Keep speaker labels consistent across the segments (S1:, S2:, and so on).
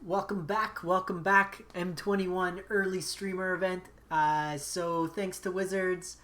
S1: Welcome back, M21 early streamer event. So thanks to Wizards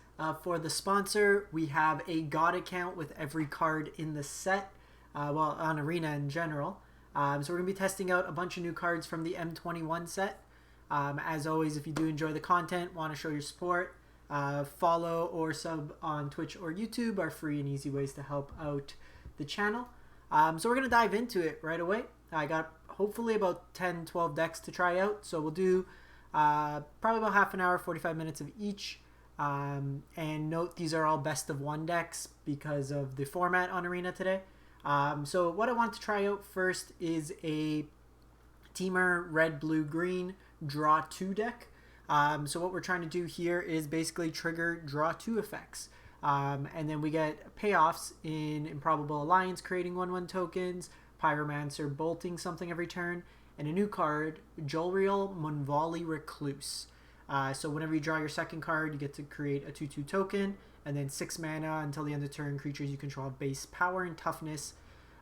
S1: for the sponsor. We have a God account with every card in the set, well, on Arena in general. So we're going to be testing out a bunch of new cards from the M21 set. As always, if you do enjoy the content, want to show your support, follow or sub on Twitch or YouTube are free and easy ways to help out the channel. So we're going to dive into it right away. I got hopefully about 10-12 decks to try out, so we'll do probably about half an hour, 45 minutes of each. And note these are all best of one decks because of the format on Arena today. So what I want to try out first is a Temur red, blue, green draw 2 deck. So what we're trying to do here is basically trigger draw 2 effects. And then we get payoffs in Improbable Alliance creating 1/1 tokens, Pyromancer bolting something every turn, and a new card, Jolrael Mwonvuli Recluse. So whenever you draw your second card, you get to create a 2/2 token, and then 6 mana until the end of turn. Creatures you control have base power and toughness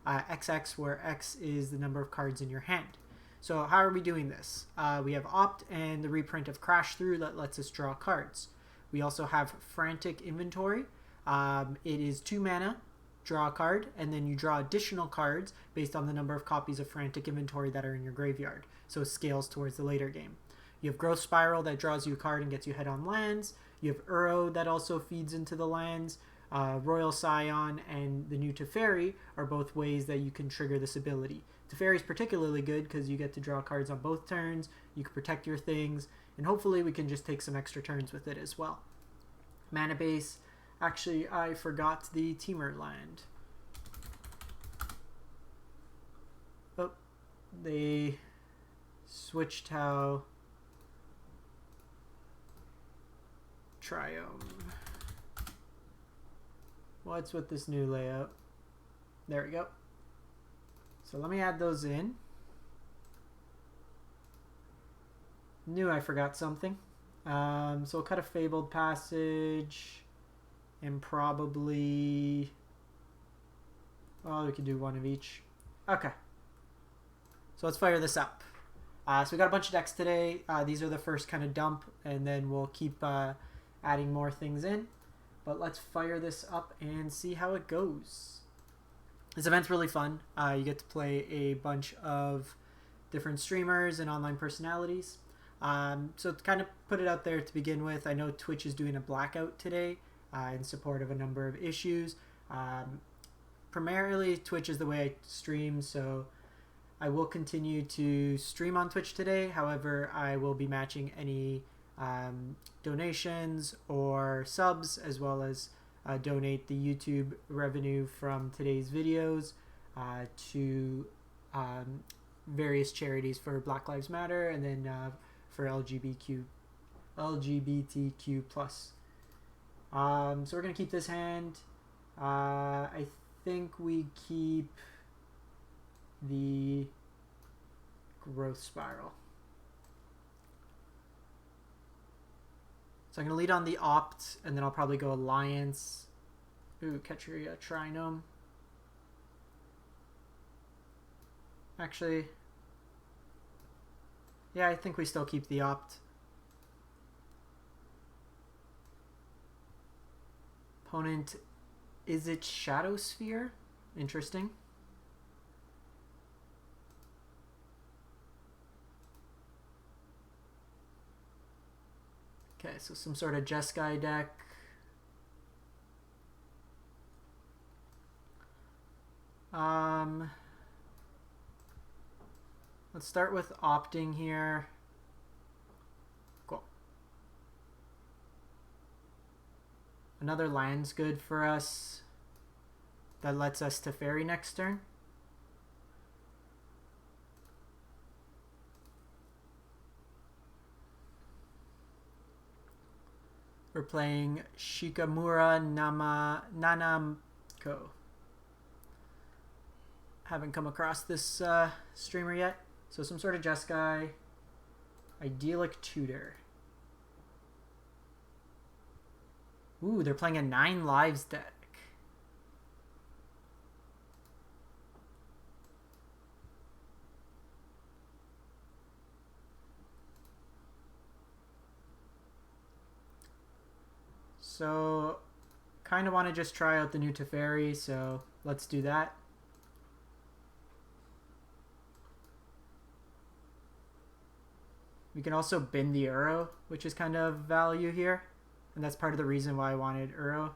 S1: XX, where X is the number of cards in your hand. So how are we doing this? We have Opt and the reprint of Crash Through that lets us draw cards. We also have Frantic Inventory. It is 2 mana, draw a card, and then you draw additional cards based on the number of copies of Frantic Inventory that are in your graveyard. So it scales towards the later game. You have Growth Spiral that draws you a card and gets you head on lands. You have Uro that also feeds into the lands. Royal Scion and the new Teferi are both ways that you can trigger this ability. Teferi is particularly good because you get to draw cards on both turns, you can protect your things, and hopefully we can just take some extra turns with it as well. Mana base. Actually, I forgot the Temur land. Oh, they switched how Triome. What's with this new layout? There we go. So let me add those in. Knew I forgot something. So we'll cut a Fabled Passage. And probably, well, we can do one of each. Okay. So let's fire this up. So we got a bunch of decks today. These are the first kind of dump, and then we'll keep adding more things in. But let's fire this up and see how it goes. This event's really fun. You get to play a bunch of different streamers and online personalities. So to kind of put it out there to begin with, I know Twitch is doing a blackout today. In support of a number of issues. Primarily, Twitch is the way I stream, so I will continue to stream on Twitch today. However, I will be matching any donations or subs, as well as donate the YouTube revenue from today's videos to various charities for Black Lives Matter, and then for LGBTQ plus. So we're going to keep this hand. I think we keep the Growth Spiral. So I'm going to lead on the Opt, and then I'll probably go Alliance. Ooh, Ketria Triome. Actually, yeah, I think we still keep the Opt. Opponent, is it Shadow Sphere? Interesting. Okay, so some sort of Jeskai deck. Let's start with opting here. Cool. Another land's good for us. That lets us Teferi next turn. We're playing Shikamura Nanamko. Haven't come across this streamer yet. So some sort of Jeskai. Idyllic Tutor. Ooh, they're playing a 9 lives deck. So, kind of want to just try out the new Teferi, so let's do that. We can also bin the Uro, which is kind of value here. And that's part of the reason why I wanted Uro.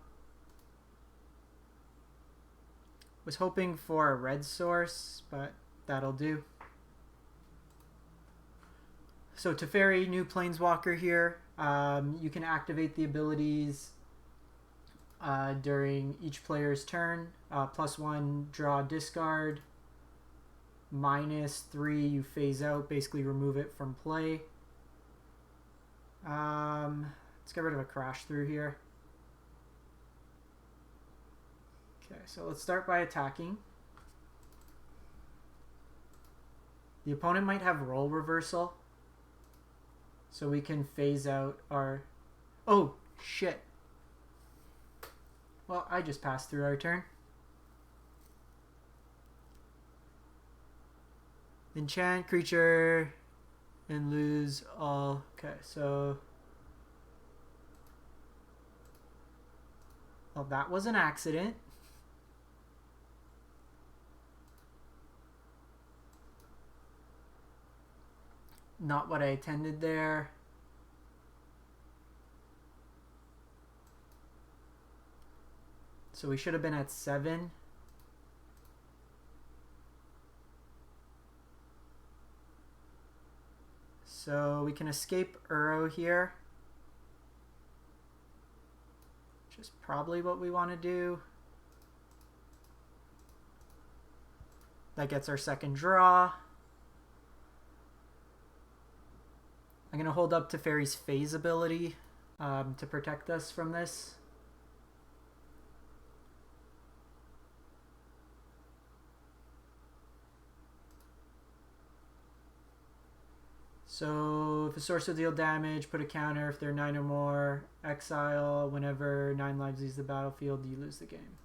S1: Was hoping for a red source, but that'll do. So Teferi, new Planeswalker here. You can activate the abilities during each player's turn. +1, draw, discard. -3, you phase out, basically remove it from play. Let's get rid of a crash through here. Okay, so let's start by attacking. The opponent might have role reversal, so we can phase out our... Oh, shit. Well, I just passed through our turn. Enchant creature and lose all. Okay, so... Well, that was an accident. Not what I intended there. So we should have been at 7. So we can escape Uro here. Which is probably what we want to do. That gets our second draw. I'm going to hold up Teferi's phase ability to protect us from this. So if a source will deal damage, put a counter. If they're 9 or more, exile. Whenever 9 lives leaves the battlefield, you lose the game.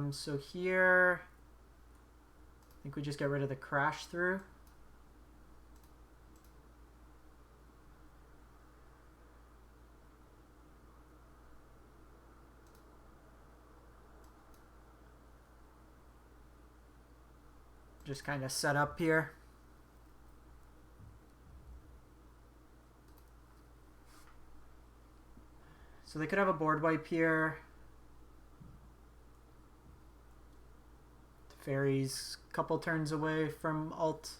S1: So here, I think we just get rid of the crash through. Just kind of set up here. So they could have a board wipe here. Teferi's a couple turns away from ult.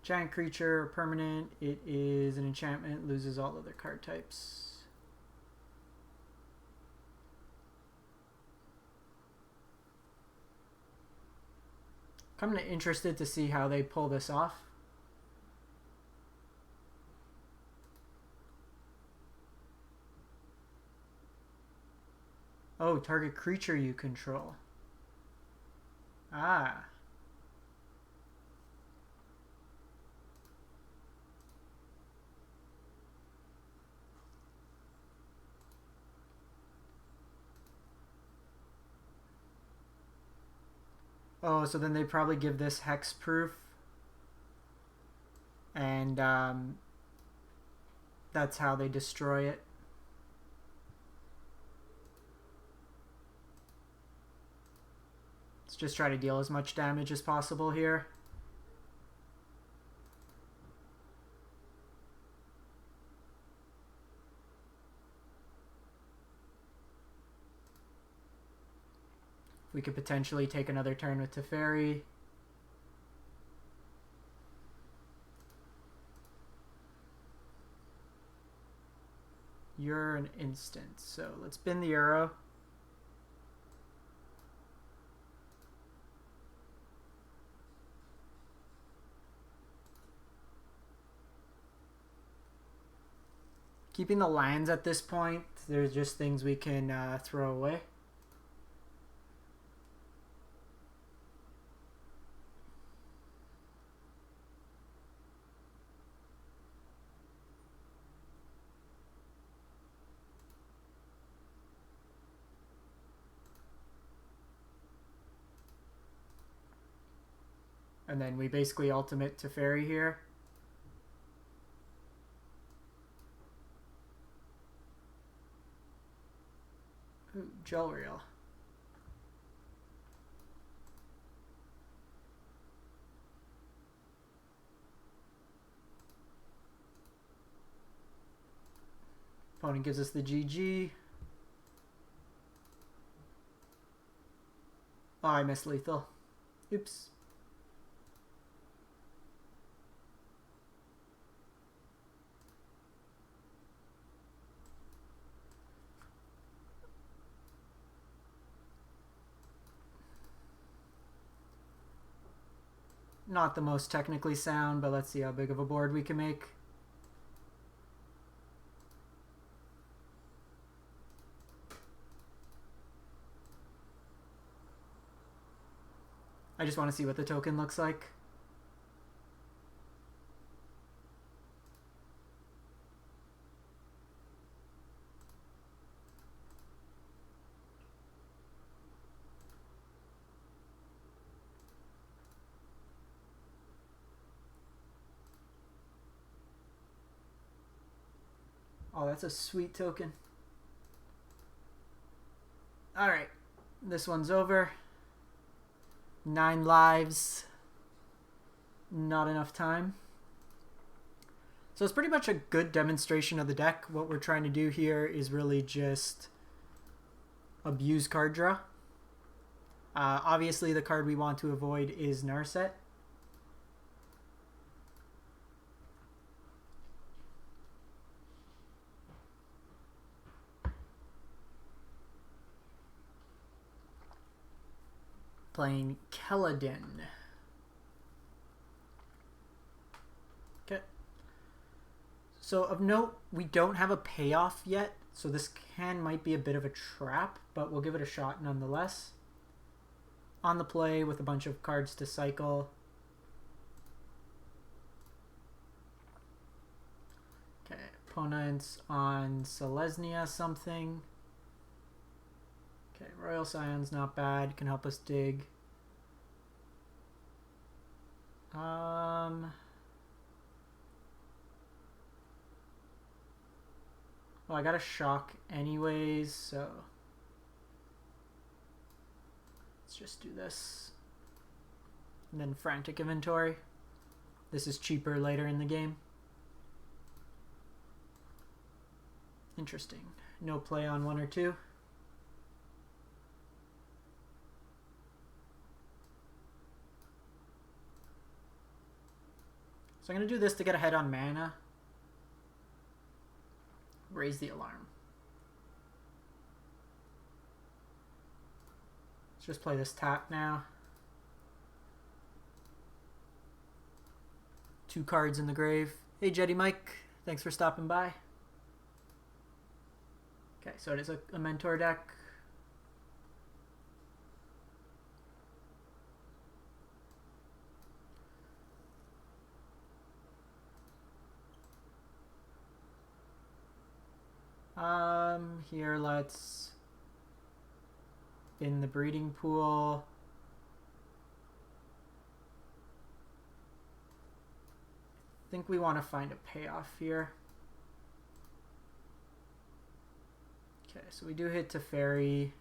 S1: Giant creature, permanent. It is an enchantment, loses all other card types. Kind of interested to see how they pull this off. Oh, target creature you control. Ah. Oh, so then they probably give this hexproof. And that's how they destroy it. Let's just try to deal as much damage as possible here. We could potentially take another turn with Teferi. You're an instant, so let's bin the Uro. Keeping the lands at this point, there's just things we can throw away. And then we basically ultimate Teferi here. Ooh, Jolrael. Opponent gives us the GG. Oh, I missed lethal. Oops. Not the most technically sound, but let's see how big of a board we can make. I just want to see what the token looks like. Oh, that's a sweet token. Alright, this one's over. 9 lives. Not enough time. So it's pretty much a good demonstration of the deck. What we're trying to do here is really just abuse card draw. Obviously, the card we want to avoid is Narset. Playing Keladin. Okay. So of note, we don't have a payoff yet, so this might be a bit of a trap, but we'll give it a shot nonetheless. On the play with a bunch of cards to cycle. Okay, opponents on Selesnya something. Okay, Royal Scions not bad, can help us dig. Well, I got a shock anyways, so let's just do this. And then Frantic Inventory. This is cheaper later in the game. Interesting. No play on 1 or 2. So I'm going to do this to get ahead on mana. Raise the alarm. Let's just play this tap now. 2 cards in the grave. Hey Jetty Mike, thanks for stopping by. Okay, so it is a mentor deck. Here let's in the breeding pool. I think we want to find a payoff here. Okay, so we do hit Teferi.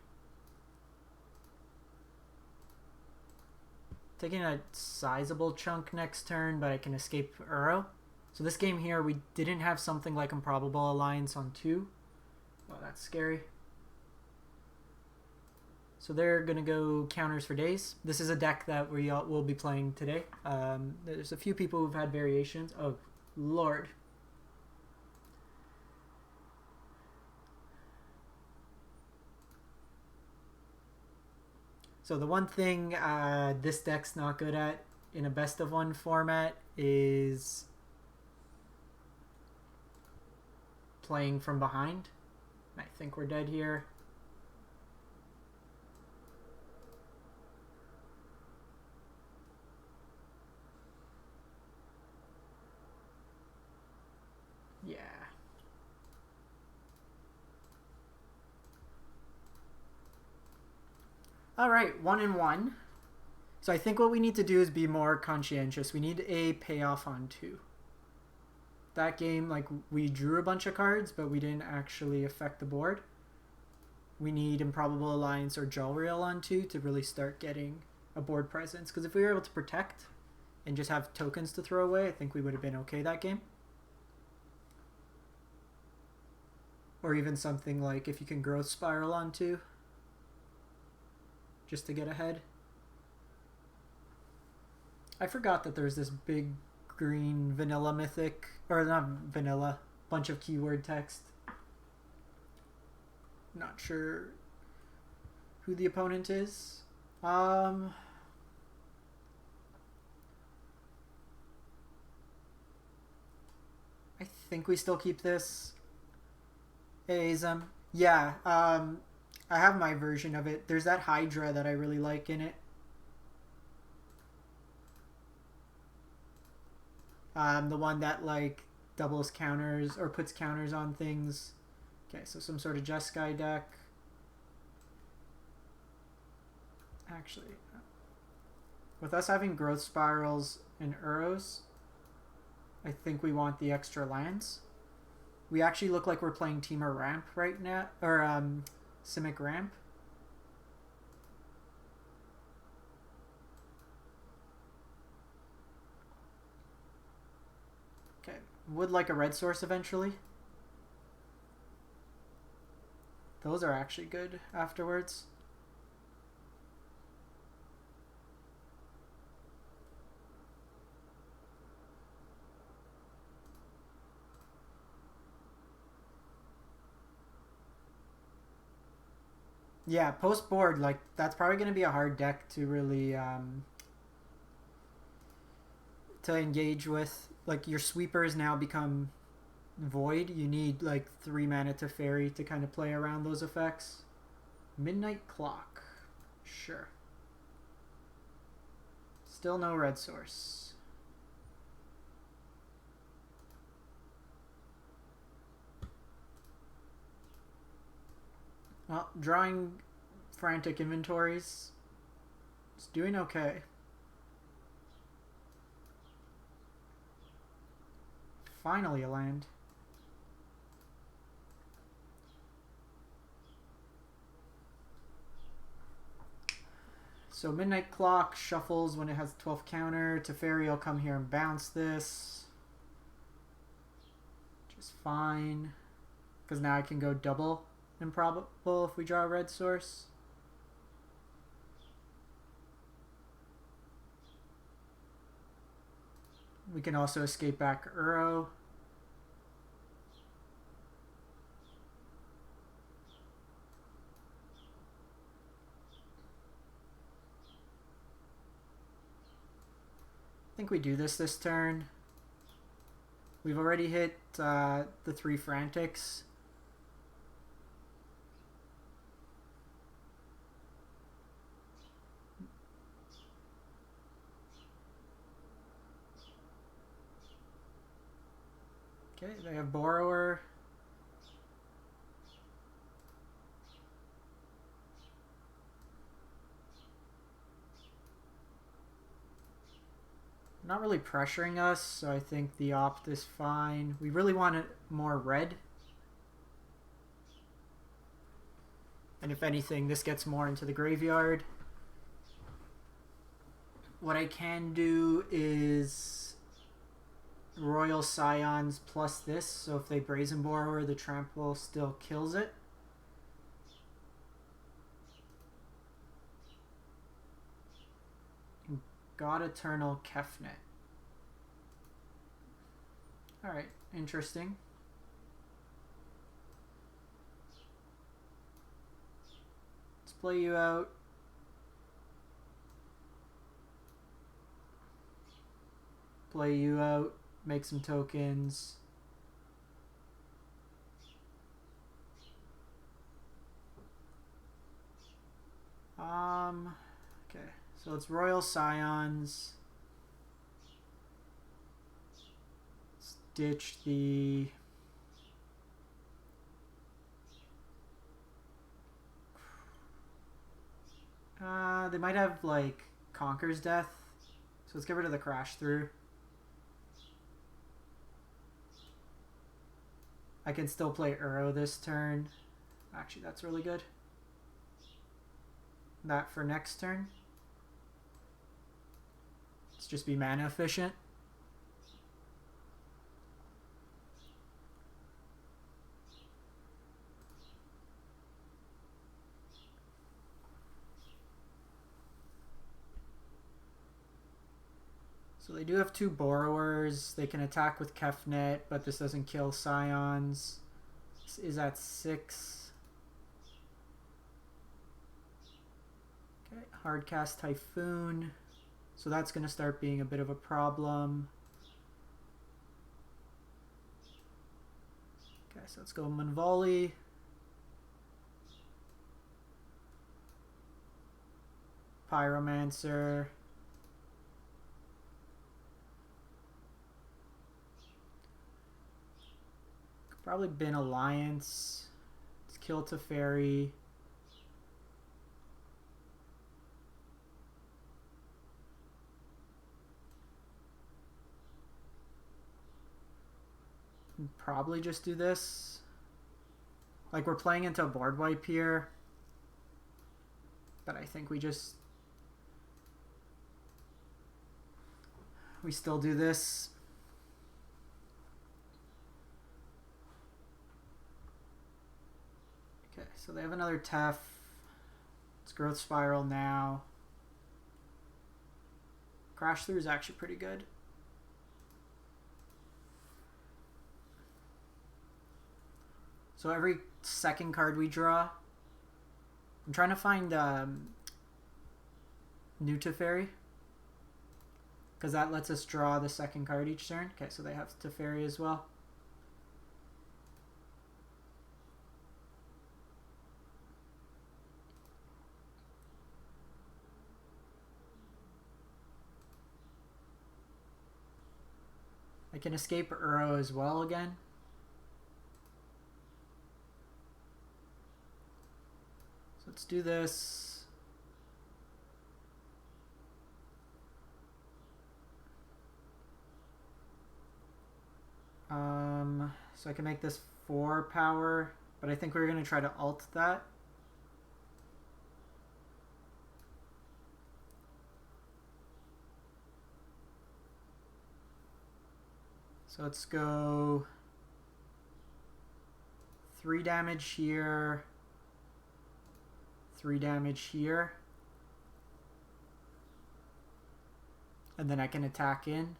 S1: Taking a sizable chunk next turn, but I can escape Uro. So this game here, we didn't have something like Improbable Alliance on 2. Oh, that's scary. So they're going to go counters for days. This is a deck that we will be playing today. There's a few people who've had variations. Oh, Lord. So the one thing this deck's not good at in a best of 1 format is playing from behind. I think we're dead here. Yeah. All right, 1-1. So I think what we need to do is be more conscientious. We need a payoff on 2. That game, like, we drew a bunch of cards, but we didn't actually affect the board. We need Improbable Alliance or Jolrael on 2 to really start getting a board presence. Because if we were able to protect and just have tokens to throw away, I think we would have been okay that game. Or even something like if you can Growth Spiral on 2, just to get ahead. I forgot that there's this big green vanilla mythic, or not vanilla, bunch of keyword text. Not sure who the opponent is. I think we still keep this. Yeah, I have my version of it. There's that Hydra that I really like in it. The one that like doubles counters or puts counters on things. Okay, so some sort of Jeskai deck. Actually, with us having Growth Spirals and Uros, I think we want the extra lands. We actually look like we're playing Temur Ramp right now, or Simic Ramp. Okay, would like a red source eventually. Those are actually good afterwards. Yeah, post board, like, that's probably going to be a hard deck to really to engage with. Like, your sweepers now become void. You need like 3 mana Teferi to kind of play around those effects. Midnight Clock, sure. Still no red source. Well, drawing Frantic Inventories, it's doing okay. Finally a land. So Midnight Clock shuffles when it has 12 counter. Teferi will come here and bounce this. Which is fine. Because now I can go double Improbable if we draw a red source. We can also escape back Uro. I think we do this turn. We've already hit the 3 Frantics. Okay, they have Borrower. Not really pressuring us, so I think the opt is fine. We really want it more red. And if anything, this gets more into the graveyard. What I can do is Royal Scions plus this, so if they Brazen Borrower, the trample still kills it. God Eternal Kefnet. Alright, interesting. Let's play you out. Play you out. Make some tokens. Okay. So it's Royal Scions. Let's ditch the... they might have, like, Conquer's Death. So let's get rid of the Crash Through. I can still play Uro this turn. Actually, that's really good. That for next turn. Let's just be mana efficient. So they do have 2 Borrowers. They can attack with Kefnet, but this doesn't kill Scions. This is at 6. Okay, Hardcast Typhoon. So that's going to start being a bit of a problem. Okay, so let's go Mwonvuli. Pyromancer. Probably bin Alliance. Let's kill Teferi. Probably just do this. Like, we're playing into a board wipe here. But I think we still do this. Okay, so they have another Tef. It's Growth Spiral now. Crash Through is actually pretty good. So every second card we draw, I'm trying to find new Teferi, because that lets us draw the second card each turn. Okay, so they have Teferi as well. I can escape Uro as well again. So let's do this. So I can make this 4 power, but I think we're going to try to alt that. So let's go 3 damage here, 3 damage here, and then I can attack in.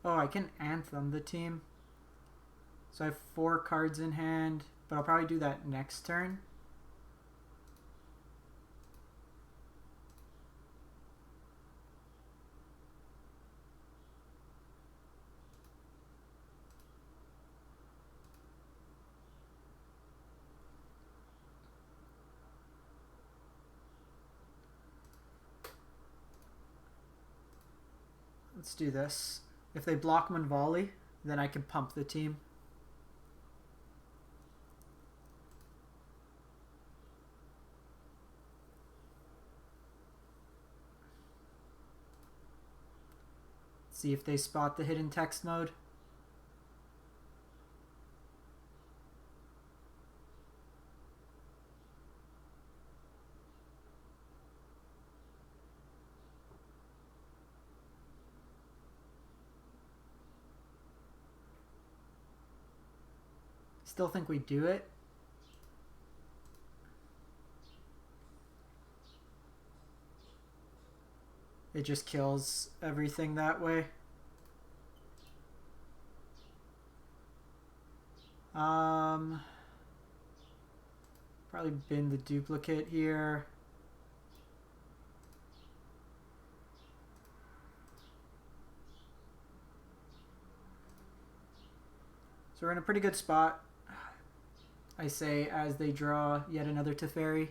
S1: Oh, I can Anthem the team. So I have 4 cards in hand, but I'll probably do that next turn. Let's do this. If they block Mwonvuli, then I can pump the team. See if they spot the hidden text mode. Still think we do it. It just kills everything that way. Probably bin the duplicate here. So we're in a pretty good spot, I say, as they draw yet another Teferi.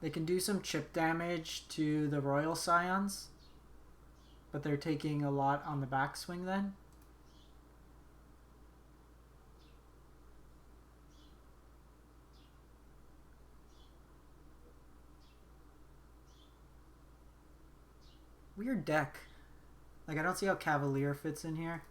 S1: They can do some chip damage to the Royal Scions. But they're taking a lot on the backswing then. Weird deck. Like, I don't see how Cavalier fits in here.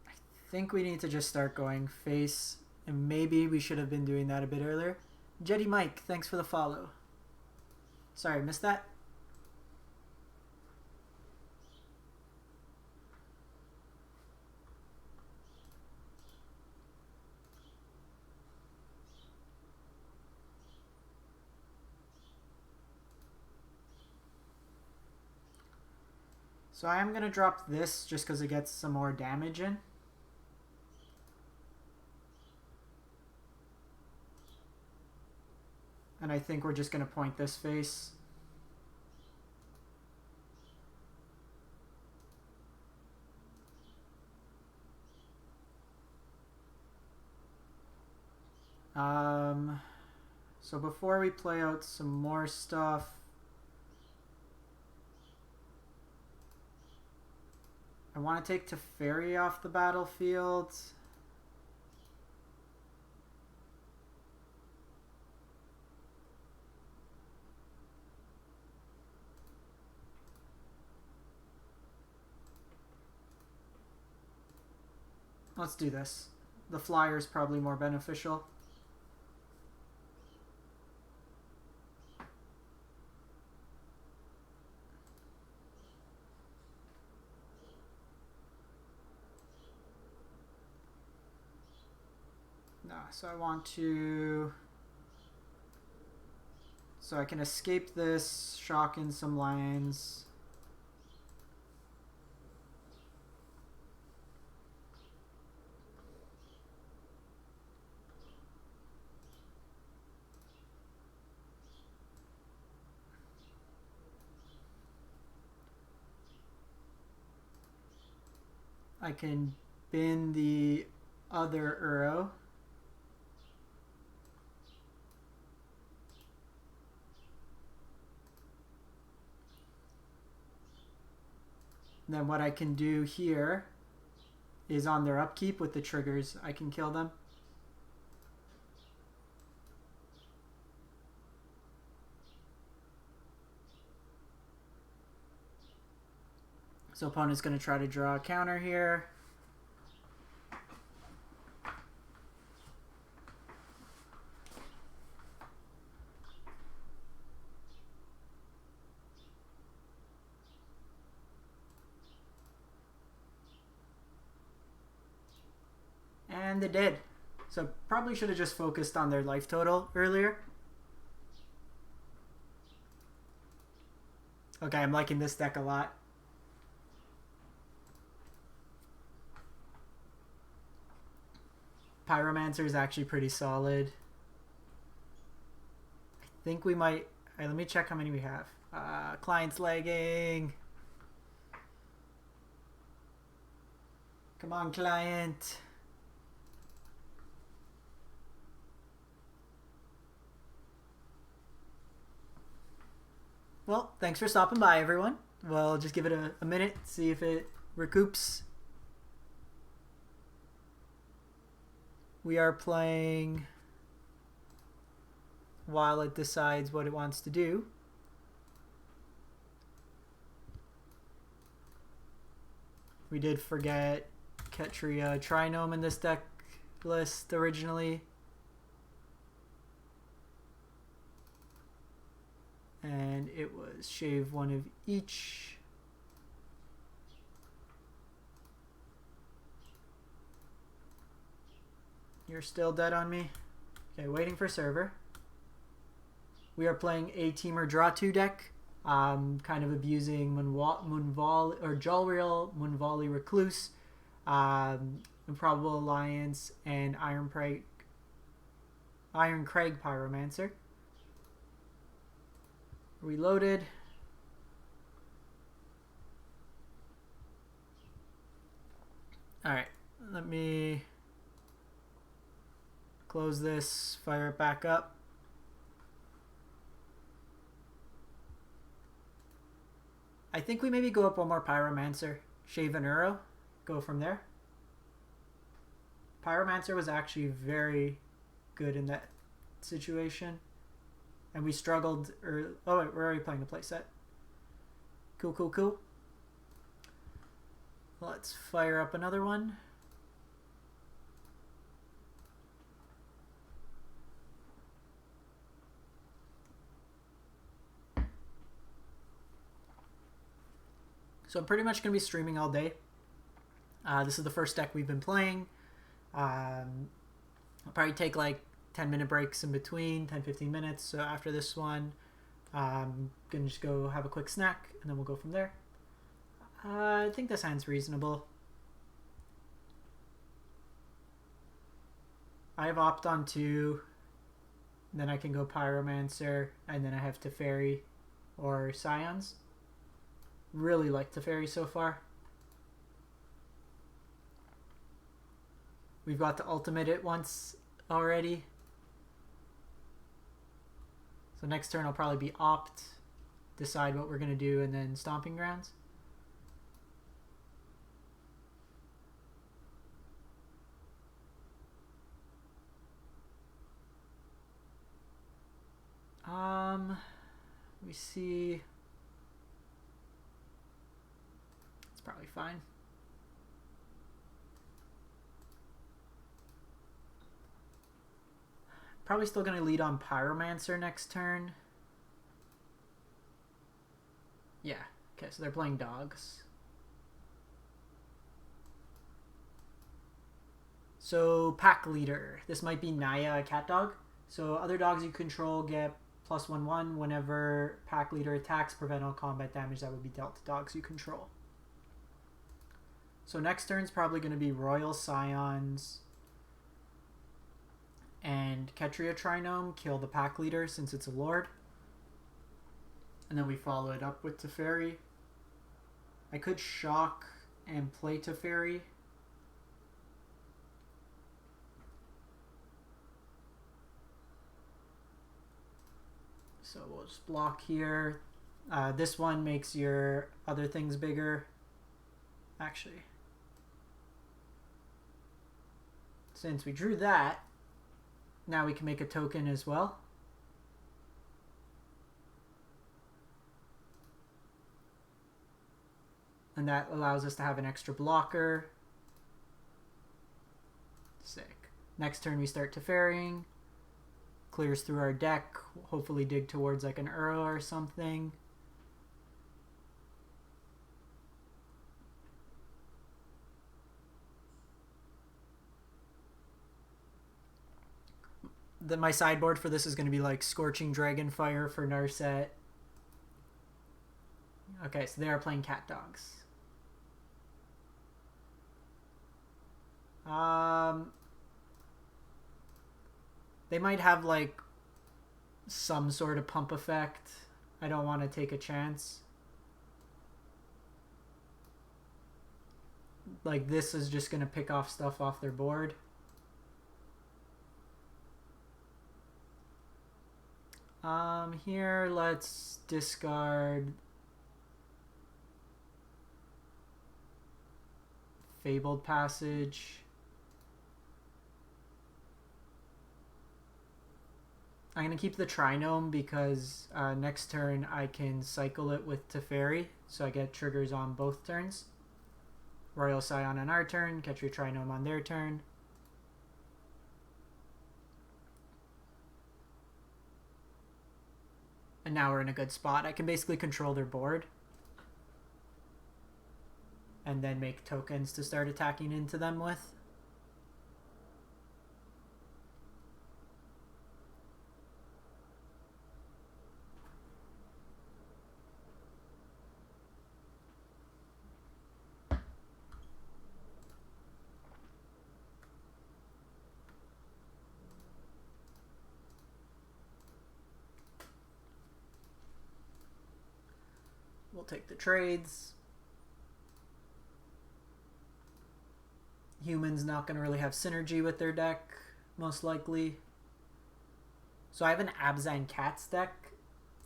S1: I think we need to just start going face, and maybe we should have been doing that a bit earlier. Jetty Mike, thanks for the follow. Sorry, missed that. So I am going to drop this just because it gets some more damage in. And I think we're just going to point this face. So before we play out some more stuff, I want to take Teferi off the battlefield. Let's do this. The flyer is probably more beneficial. So I want to... So I can escape this, shock in some lands. I can bin the other Uro. Then what I can do here is on their upkeep with the triggers, I can kill them. So opponent's going to try to draw a counter here. And they did. So probably should have just focused on their life total earlier. Okay, I'm liking this deck a lot. Pyromancer is actually pretty solid. I think we might... let me check how many we have. Client's lagging. Come on, client. Well, thanks for stopping by, everyone. We'll just give it a minute, see if it recoups. We are playing while it decides what it wants to do. We did forget Ketria Triome in this deck list originally. And it was shave one of each. You're still dead on me? Okay, waiting for server. We are playing a Temur Draw 2 deck. Kind of abusing Mwonvuli or Jolrael, Mwonvuli Recluse, Improbable Alliance, and Irencrag Pyromancer. Reloaded. Alright, let me close this, fire it back up. I think we maybe go up one more Pyromancer, shave an Uro, go from there. Pyromancer was actually very good in that situation. And we struggled, oh wait, we're already playing the playset. Cool, cool, cool. Let's fire up another one. So I'm pretty much going to be streaming all day. This is the first deck we've been playing. I'll probably take like 10-minute breaks in between, 10-15 minutes. So after this one, I'm going to just go have a quick snack, and then we'll go from there. I think this hand's reasonable. I have Opt on 2, then I can go Pyromancer, and then I have Teferi or Scions. Really like Teferi so far. We've got to ultimate it once already. So next turn I'll probably be Opt, decide what we're going to do, and then Stomping Grounds. We see... It's probably fine. Probably still going to lead on Pyromancer next turn. Yeah. Okay, so they're playing dogs. So, pack leader. This might be Naya, a cat dog. So, other dogs you control get +1/1 whenever pack leader attacks, prevent all combat damage that would be dealt to dogs you control. So, next turn's probably going to be Royal Scions and Ketria Triome, kill the pack leader since it's a lord. And then we follow it up with Teferi. I could shock and play Teferi. So we'll just block here. This one makes your other things bigger. Actually, since we drew that, now we can make a token as well. And that allows us to have an extra blocker. Sick. Next turn we start Teferrying. Clears through our deck. Hopefully dig towards like an Uro or something. My sideboard for this is going to be like Scorching Dragonfire for Narset. Okay, so they are playing cat dogs. They might have like some sort of pump effect. I don't want to take a chance. Like this is just going to pick off stuff off their board. Here let's discard Fabled Passage. I'm going to keep the Triome because next turn I can cycle it with Teferi, so I get triggers on both turns. Royal Scion on our turn, Ketria Triome on their turn. And now we're in a good spot. I can basically control their board. And then make tokens to start attacking into them with. We'll take the trades. Humans not going to really have synergy with their deck, most likely. So I have an Abzan Cats deck,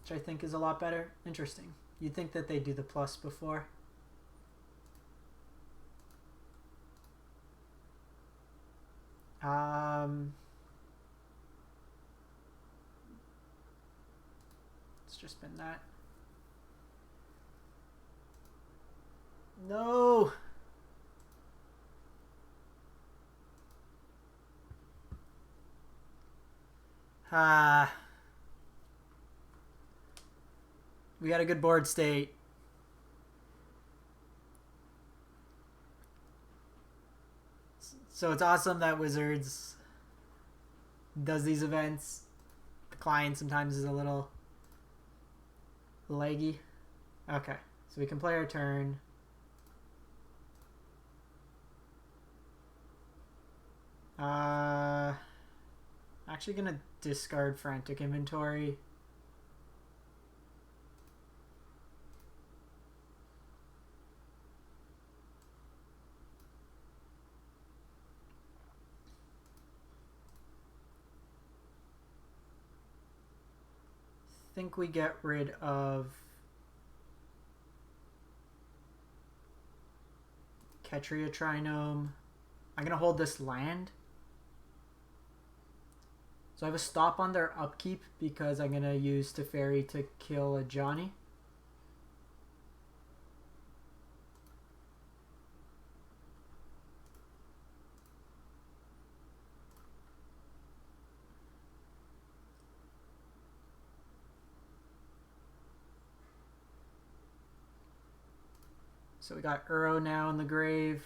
S1: which I think is a lot better. Interesting. You'd think that they do the plus before. It's just been that. No! We got a good board state. So it's awesome that Wizards does these events. The client sometimes is a little laggy. Okay, so we can play our turn. Actually gonna discard Frantic Inventory. Think we get rid of Ketria Triome. I'm gonna hold this land. So I have a stop on their upkeep because I'm gonna use Teferi to kill a Johnny. So we got Uro now in the grave.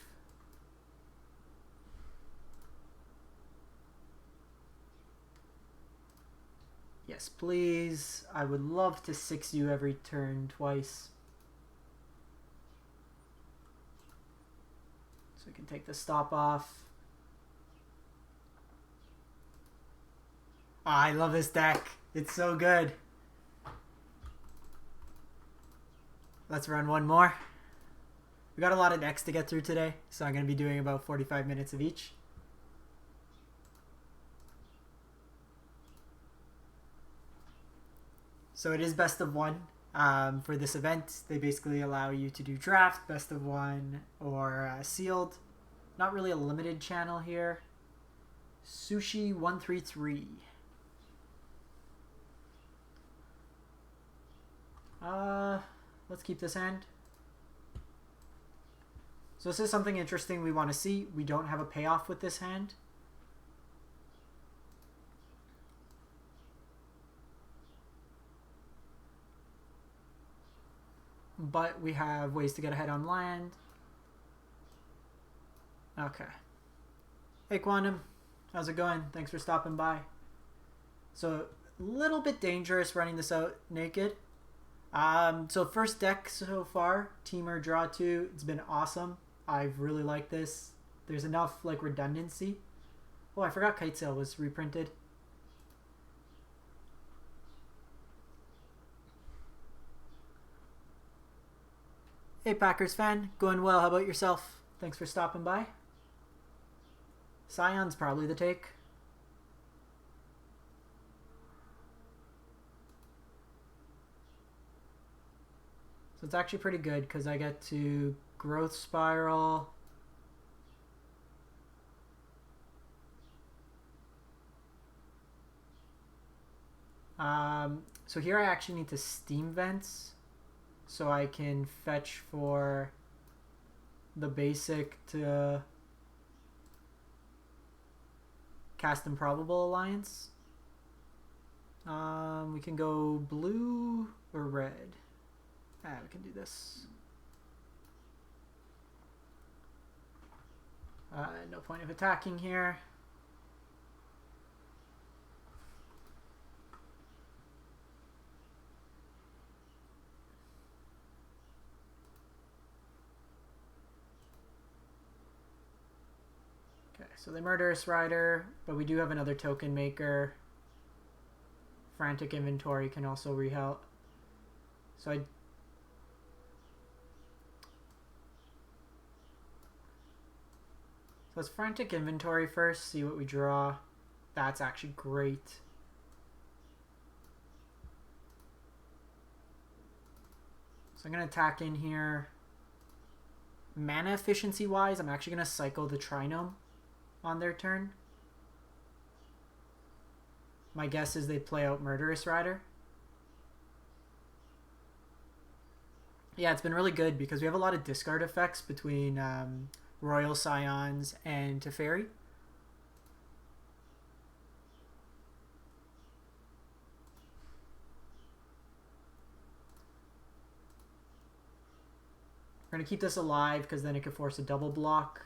S1: Yes, please. I would love to 6 you every turn twice. So we can take the stop off. Oh, I love this deck. It's so good. Let's run one more. We got a lot of decks to get through today, so I'm going to be doing about 45 minutes of each. So it is best of one for this event. They basically allow you to do draft, best of one, or sealed. Not really a limited channel here. Sushi 133. Let's keep this hand. So this is something interesting we want to see. We don't have a payoff with this hand. But we have ways to get ahead on land. Okay. Hey Quantum, how's it going? Thanks for stopping by. So a little bit dangerous running this out naked. So first deck so far, Temur draw 2. It's been awesome. I've really liked this. There's enough like redundancy. Oh, I forgot Kite Sail was reprinted. Hey Packers fan, going well. How about yourself? Thanks for stopping by. Scion's probably the take. So it's actually pretty good because I get to Growth Spiral. So here I actually need to Steam Vents so I can fetch for the basic to cast Improbable Alliance. We can go blue or red. We can do this. No point of attacking here. Okay, so they Murderous Rider, but we do have another token maker. Frantic Inventory can also re-help. So Let's Frantic Inventory first, see what we draw. That's actually great. So I'm going to attack in here. Mana efficiency wise, I'm actually going to cycle the Triome on their turn. My guess is they play out Murderous Rider. Yeah, it's been really good because we have a lot of discard effects between Royal Scions and Teferi. We're going to keep this alive because then it could force a double block.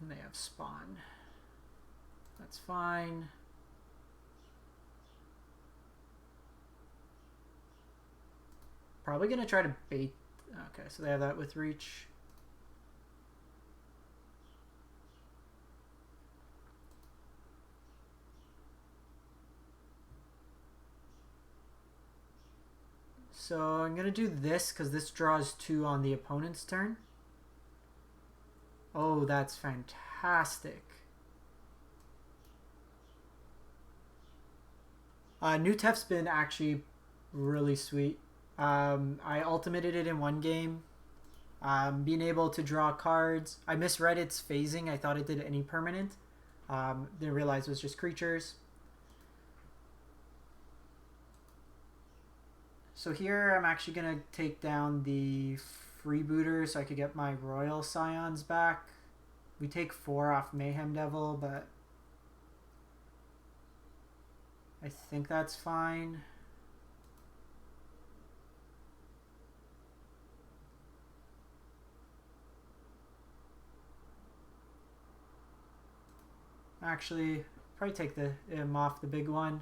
S1: And they have spawn. That's fine. Probably going to try to bait. Okay, so they have that with reach. So I'm going to do this because this draws 2 on the opponent's turn. Oh, that's fantastic. New Tef's been actually really sweet. I ultimated it in one game. Being able to draw cards. I misread its phasing. I thought it did any permanent. Didn't realize it was just creatures. So here I'm actually going to take down the freebooter so I could get my Royal Scions back. We take 4 off Mayhem Devil, but I think that's fine. Actually, probably take him off the big one.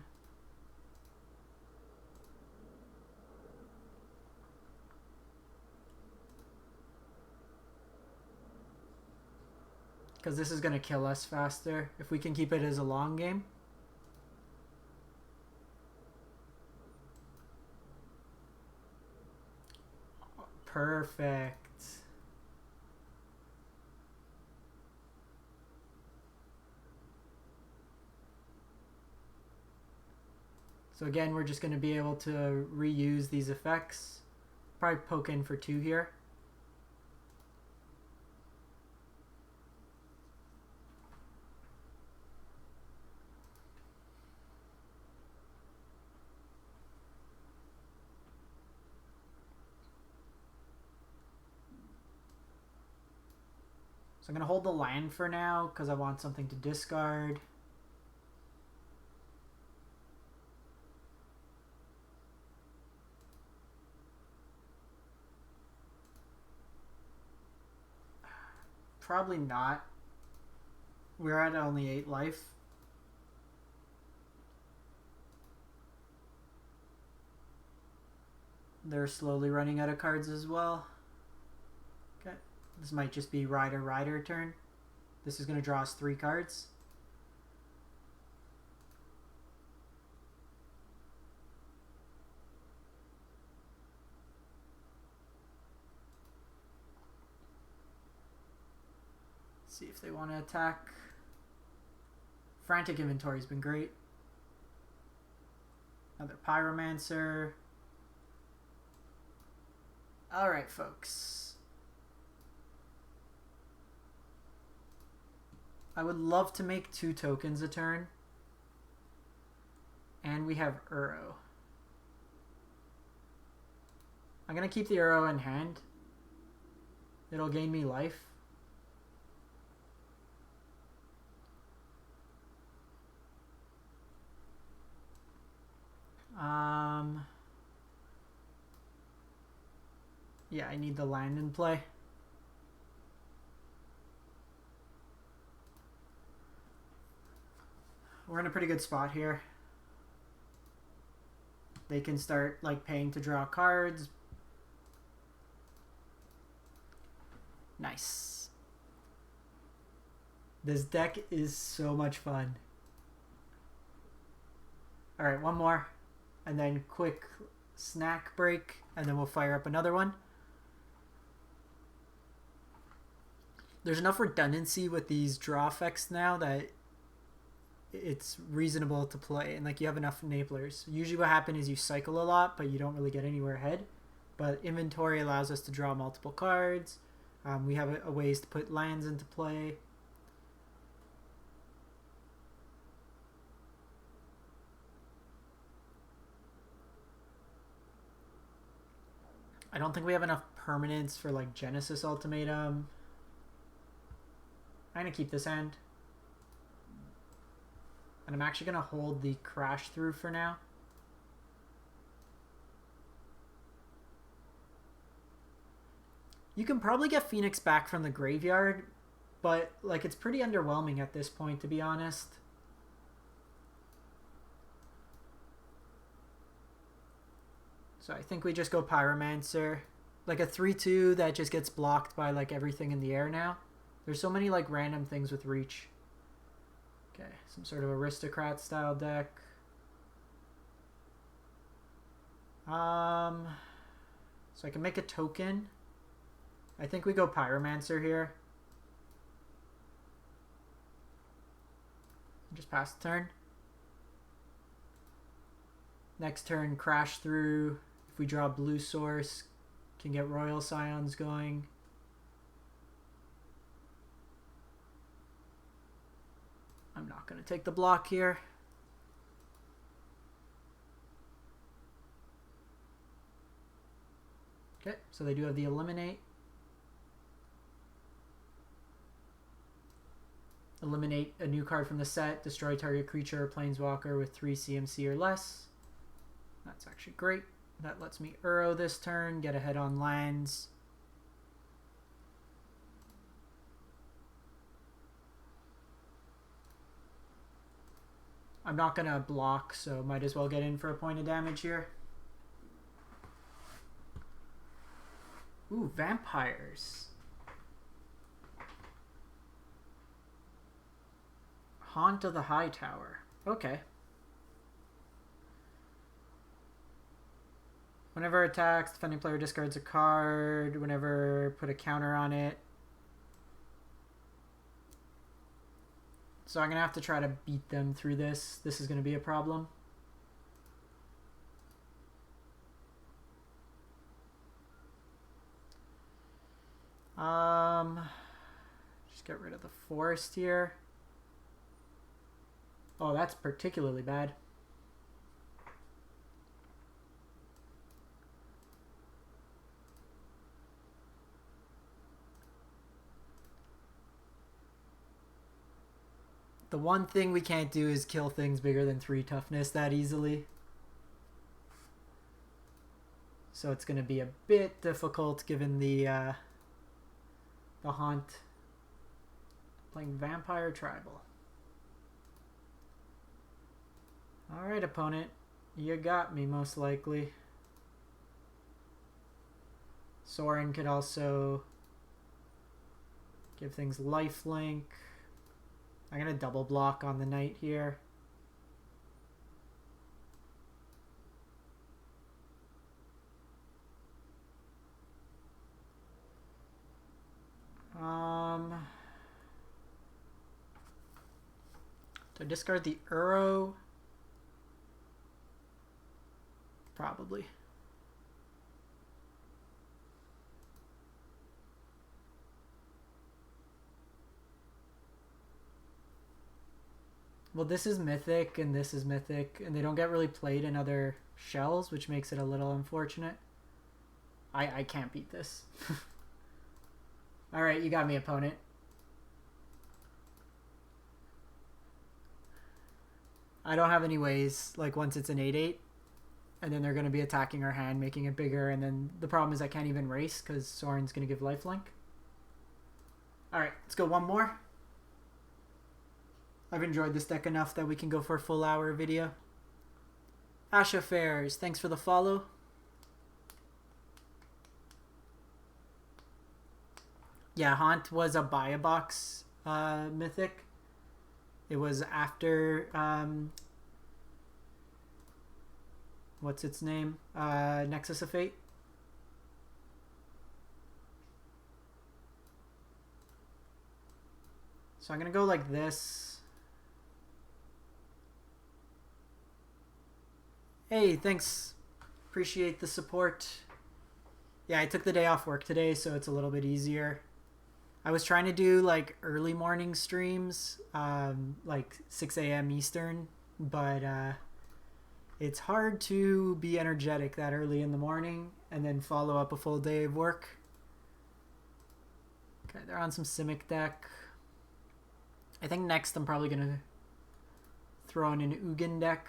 S1: Because this is going to kill us faster if we can keep it as a long game. Perfect. So again, we're just going to be able to reuse these effects. Probably poke in for 2 here. So I'm going to hold the land for now because I want something to discard. Probably not. We're at only 8 life. They're slowly running out of cards as well. Okay. This might just be Rider turn. This is going to draw us 3 cards. See if they want to attack. Frantic Inventory has been great. Another Pyromancer. Alright, folks. I would love to make 2 tokens a turn. And we have Uro. I'm going to keep the Uro in hand. It'll gain me life. Yeah, I need the land in play. We're in a pretty good spot here. They can start like paying to draw cards. Nice. This deck is so much fun. Alright, one more. And then quick snack break, and then we'll fire up another one. There's enough redundancy with these draw effects now that it's reasonable to play, and like you have enough enablers. Usually what happens is you cycle a lot, but you don't really get anywhere ahead. But inventory allows us to draw multiple cards. We have a ways to put lands into play. I don't think we have enough permanents for like Genesis Ultimatum. I'm gonna keep this hand. And I'm actually gonna hold the Crash Through for now. You can probably get Phoenix back from the graveyard, but like it's pretty underwhelming at this point, to be honest. So I think we just go Pyromancer. Like a 3-2 that just gets blocked by like everything in the air now. There's so many like random things with reach. Okay, some sort of aristocrat style deck. So I can make a token. I think we go Pyromancer here. Just pass the turn. Next turn, Crash Through. If we draw blue source, can get Royal Scions going. I'm not going to take the block here. Okay, so they do have the Eliminate. Eliminate a new card from the set. Destroy target creature or planeswalker with 3 CMC or less. That's actually great. That lets me Uro this turn, get ahead on lands. I'm not going to block, so might as well get in for a point of damage here. Ooh, vampires. Haunt of the High Tower. Okay. Whenever attacks, defending player discards a card. Whenever put a counter on it. So I'm going to have to try to beat them through this. This is going to be a problem. Just get rid of the forest here. Oh, that's particularly bad. The one thing we can't do is kill things bigger than 3 toughness that easily. So it's going to be a bit difficult given the haunt. Playing Vampire Tribal. Alright, opponent. You got me, most likely. Sorin could also give things lifelink. I'm going to double block on the knight here. Do I discard the Uro? Probably. Well, this is Mythic and this is Mythic, and they don't get really played in other shells, which makes it a little unfortunate. I can't beat this. Alright, you got me, opponent. I don't have any ways, like once it's an 8-8, and then they're going to be attacking our hand, making it bigger, and then the problem is I can't even race because Sorin's going to give lifelink. Alright, let's go one more. I've enjoyed this deck enough that we can go for a full hour video. Asha Fairs, thanks for the follow. Yeah, Haunt was a buy-a-box mythic. It was after what's its name? Nexus of Fate. So I'm going to go like this. Hey, thanks. Appreciate the support. Yeah, I took the day off work today, so it's a little bit easier. I was trying to do like early morning streams, like 6 a.m. Eastern, but it's hard to be energetic that early in the morning and then follow up a full day of work. Okay, they're on some Simic deck. I think next I'm probably going to throw in an Ugin deck.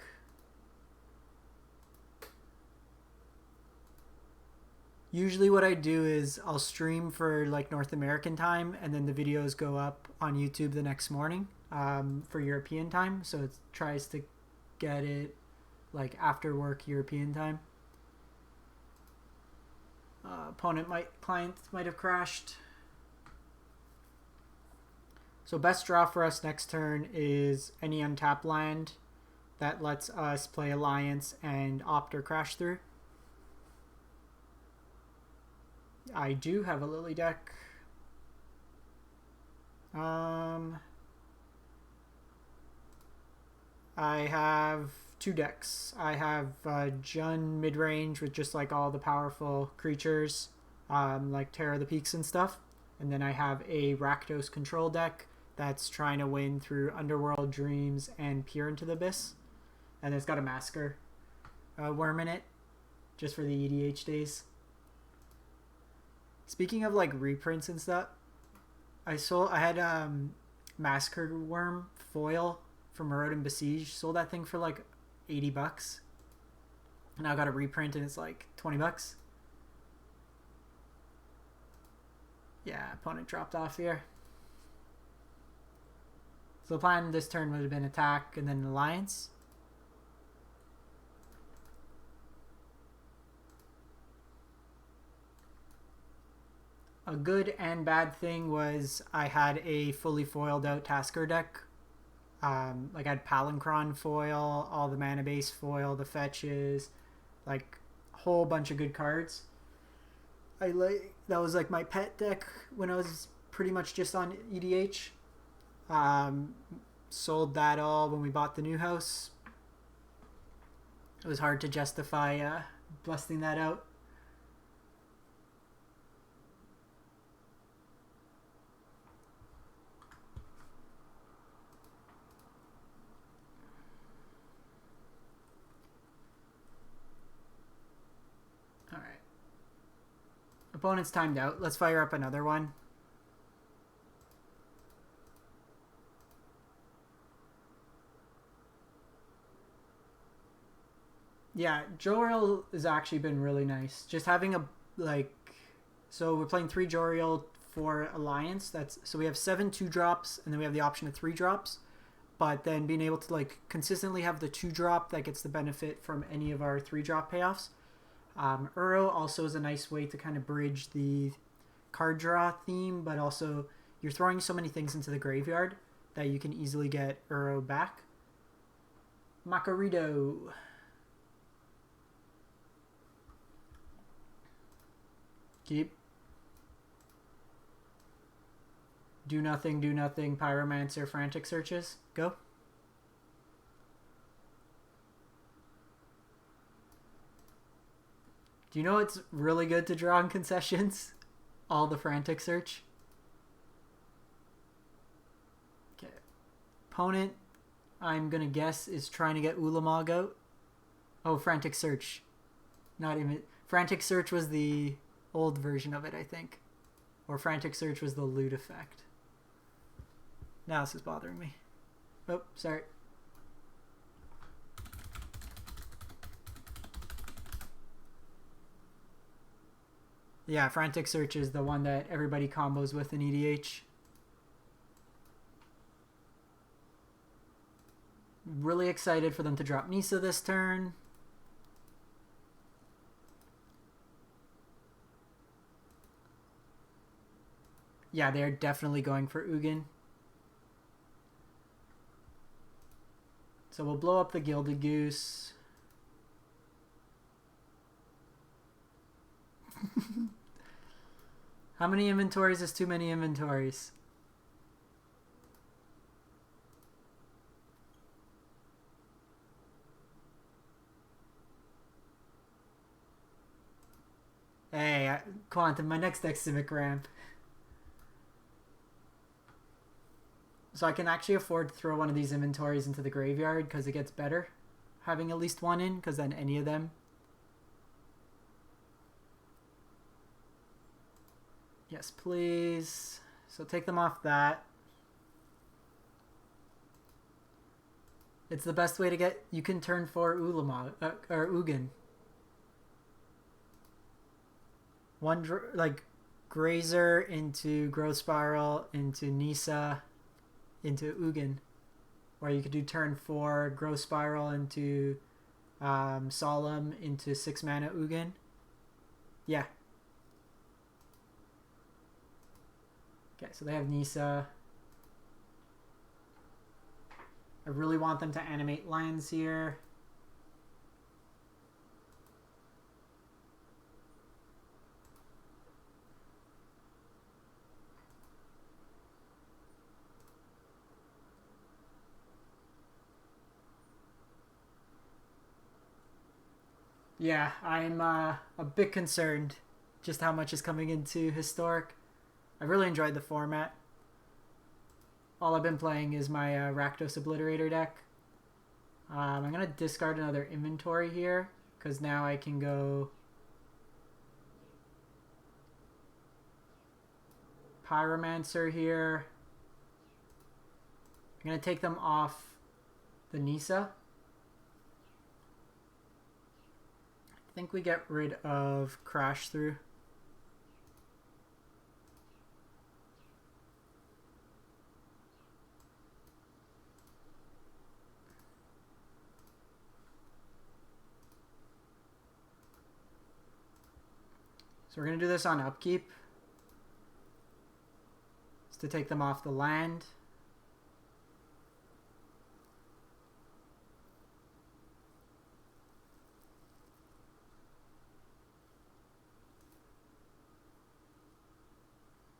S1: Usually what I do is I'll stream for like North American time and then the videos go up on YouTube the next morning for European time. So it tries to get it like after work European time. Client might have crashed. So best draw for us next turn is any untapped land that lets us play Alliance and opt or crash through. I do have a Lily deck. I have two decks. I have Jun mid-range with just like all the powerful creatures, like Terror of the Peaks and stuff. And then I have a Rakdos control deck that's trying to win through Underworld, Dreams, and Peer into the Abyss. And it's got a Masker worm in it, just for the EDH days. Speaking of like reprints and stuff, I had Massacre Worm foil from Marauding Besiege. Sold that thing for like $80. Now I got a reprint and it's like $20. Yeah, opponent dropped off here. So the plan this turn would have been attack and then Alliance. A good and bad thing was I had a fully foiled out Tasker deck. Like I had Palinchron foil, all the mana base foil, the fetches, like a whole bunch of good cards. That was like my pet deck when I was pretty much just on EDH. Sold that all when we bought the new house. It was hard to justify busting that out. Opponent's timed out. Let's fire up another one. Yeah, Jolrael has actually been really nice. Just having a, like... So we're playing 3 Jolrael for Alliance. So we have 7 2-drops, and then we have the option of 3 drops. But then being able to, like, consistently have the 2-drop that gets the benefit from any of our 3-drop payoffs. Uro also is a nice way to kind of bridge the card draw theme, but also you're throwing so many things into the graveyard that you can easily get Uro back. Macarito. Keep. Do nothing, Pyromancer, Frantic Searches. Go. Do you know it's really good to draw in concessions? All the Frantic Search. Okay. Opponent, I'm going to guess, is trying to get Ulamog out. Oh, Frantic Search. Not even... Frantic Search was the old version of it, I think. Or Frantic Search was the loot effect. Now this is bothering me. Oh, sorry. Yeah, Frantic Search is the one that everybody combos with in EDH. Really excited for them to drop Nisa this turn. Yeah, they're definitely going for Ugin. So we'll blow up the Gilded Goose. How many inventories is too many inventories? Hey, Quantum, my next deck's Civic Ramp. So I can actually afford to throw one of these inventories into the graveyard because it gets better having at least one in, because then any of them. Yes, please. So take them off that. It's the best way to get... You can turn 4 Ulamog, or Ugin. One, like, Grazer into Growth Spiral, into Nisa, into Ugin. Or you could do turn 4 Growth Spiral into Solemn into 6 mana Ugin. Yeah. Okay, so they have Nisa. I really want them to animate lands here. Yeah, I'm a bit concerned just how much is coming into Historic. I really enjoyed the format. All I've been playing is my Rakdos Obliterator deck. I'm going to discard another inventory here, because now I can go Pyromancer here. I'm going to take them off the Nisa. I think we get rid of Crash Through. So we're going to do this on upkeep. It's to take them off the land.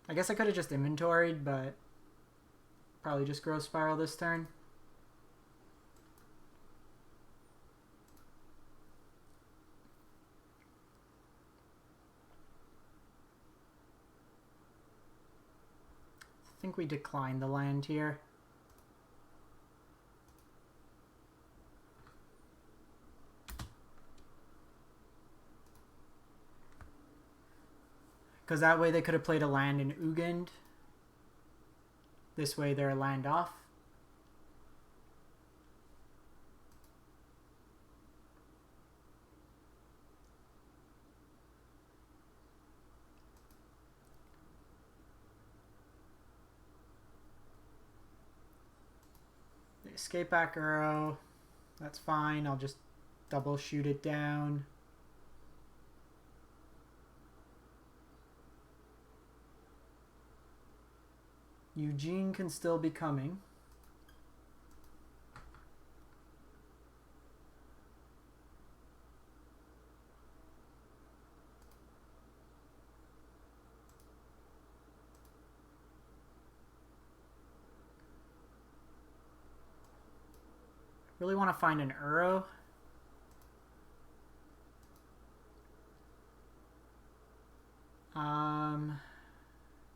S1: I guess I could have just inventoried, but probably just Growth Spiral this turn. I think we decline the land here. Because that way they could have played a land in Ugin. This way they're a land off. The escape back arrow. That's fine. I'll just double shoot it down. Eugene can still be coming. Really want to find an Uro.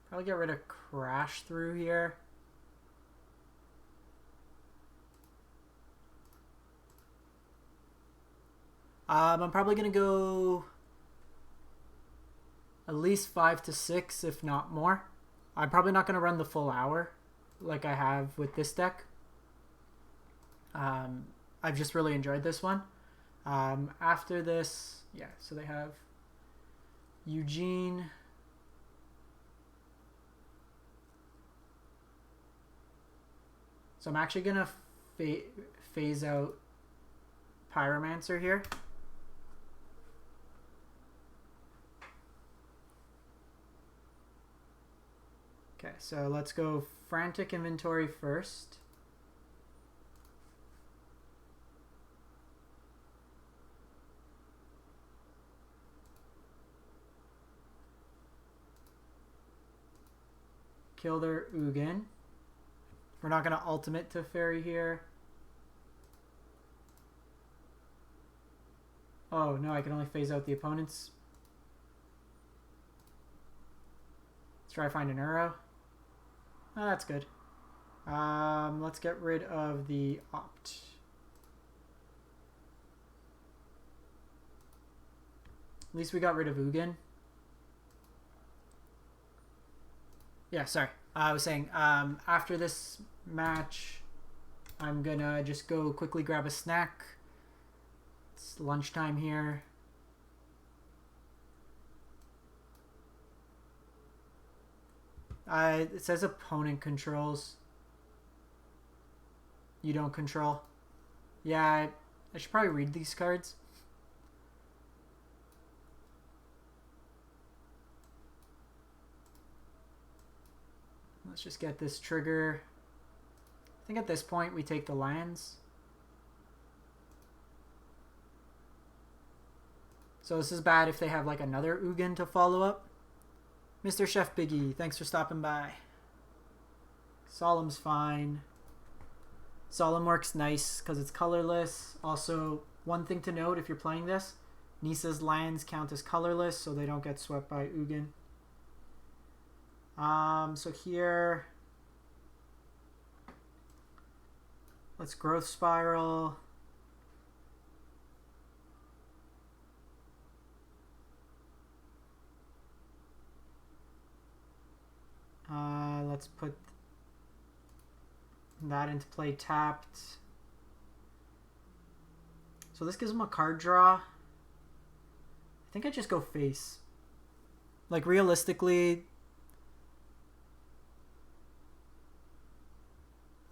S1: Probably get rid of Crash Through here. I'm probably going to go at least 5 to 6, if not more. I'm probably not going to run the full hour like I have with this deck. I've just really enjoyed this one. After this, yeah, so they have Eugene. So I'm actually going to phase out Pyromancer here. Okay, so let's go Frantic Inventory first. kill their Ugin. We're not going to ultimate Teferi here. Oh, no, I can only phase out the opponents. Let's try to find an Uro. Oh, that's good. Let's get rid of the Opt. At least we got rid of Ugin. Yeah, sorry. I was saying, after this match, I'm gonna just go quickly grab a snack. It's lunchtime here. It says opponent controls. You don't control. Yeah, I should probably read these cards. Let's just get this trigger. I think at this point we take the lands. So this is bad if they have like another Ugin to follow up. Mr. Chef Biggie, thanks for stopping by. Solemn's fine. Solemn works nice because it's colorless. Also, one thing to note if you're playing this, Nisa's lands count as colorless so they don't get swept by Ugin. So here, let's Growth Spiral. Let's put that into play tapped. So this gives him a card draw. I think I just go face. Like realistically,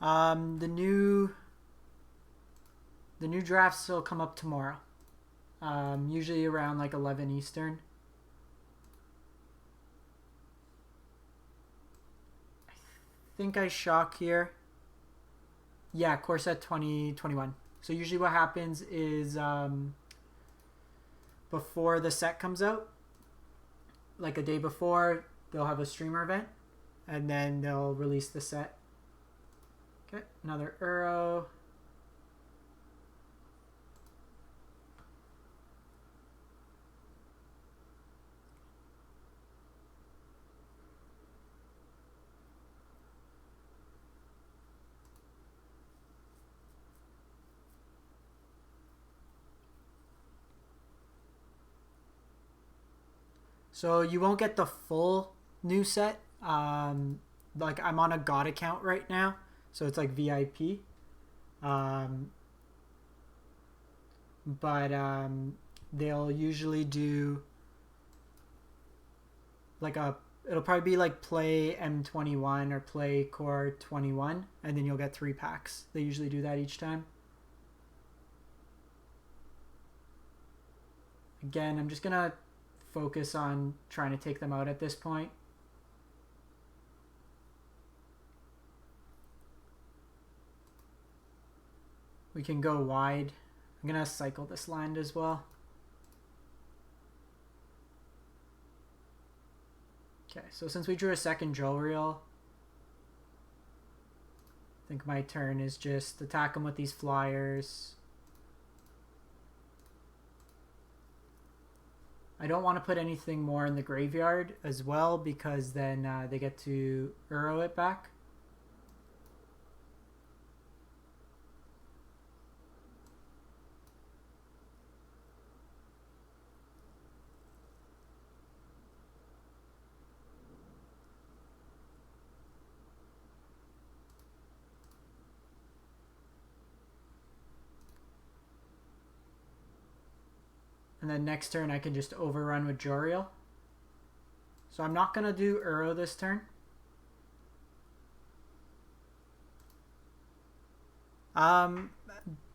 S1: the new drafts will come up tomorrow. Usually around like 11 Eastern. I think I shock here. Yeah, core set 2021. So usually what happens is before the set comes out, like a day before, they'll have a streamer event and then they'll release the set. Okay, another Uro. So you won't get the full new set. Like I'm on a God account right now, so it's like VIP. But they'll usually do like it'll probably be like play M21 or play core 21, and then you'll get 3 packs. They usually do that each time. Again, I'm just gonna focus on trying to take them out at this point. We can go wide. I'm gonna cycle this land as well. Okay, so since we drew a second Jolrael, I think my turn is just attack them with these flyers. I don't want to put anything more in the graveyard as well because then they get to Uro it back. And then next turn I can just overrun with Jolrael. So I'm not going to do Uro this turn.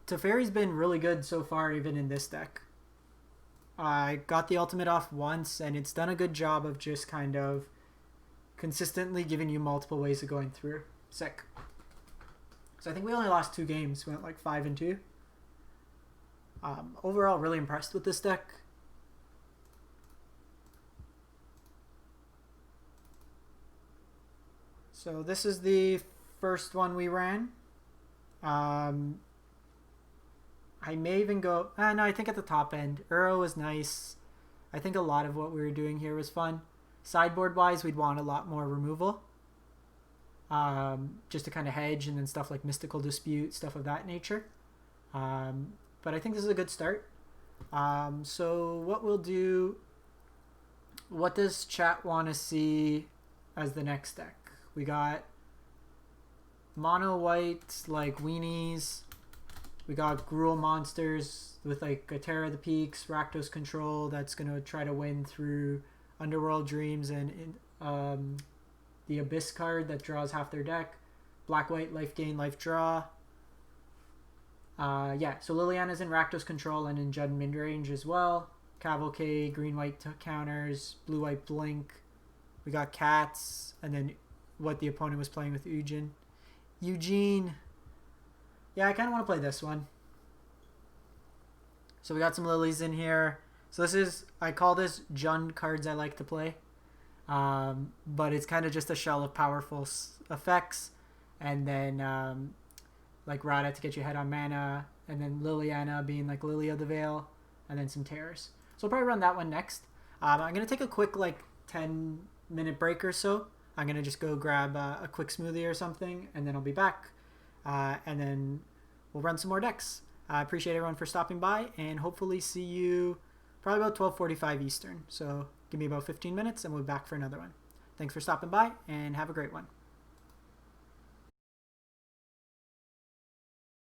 S1: Teferi's been really good so far even in this deck. I got the ultimate off once and it's done a good job of just kind of consistently giving you multiple ways of going through. Sick. So I think we only lost 2 games. We went like 5-2. Overall, really impressed with this deck. So this is the first one we ran. I may even go... no, I think at the top end. Uro was nice. I think a lot of what we were doing here was fun. Sideboard-wise, we'd want a lot more removal. Just to kind of hedge, and then stuff like Mystical Dispute, stuff of that nature. But I think this is a good start. So what we'll do... What does chat want to see as the next deck? We got mono white, like weenies. We got Gruul monsters with like a Terror of the Peaks, Rakdos control that's going to try to win through Underworld Dreams and the Abyss card that draws half their deck. Black-white, life gain, life draw. Yeah, so Liliana's in Rakdos control and in Judd mid-range as well. Cavalcade, green-white counters, blue-white blink. We got Cats, and then what the opponent was playing with Eugene. Yeah, I kind of want to play this one. So we got some lilies in here. So this is, I call this Jund cards I like to play. But it's kind of just a shell of powerful effects. And then like Rada to get you head on mana. And then Liliana being like Lily of the Veil. And then some Terrors. So I'll probably run that one next. I'm going to take a quick like 10-minute break or so. I'm going to just go grab a quick smoothie or something. And then I'll be back. And then we'll run some more decks. I appreciate everyone for stopping by. And hopefully see you probably about 12:45 Eastern. So give me about 15 minutes and we'll be back for another one. Thanks for stopping by and have a great one.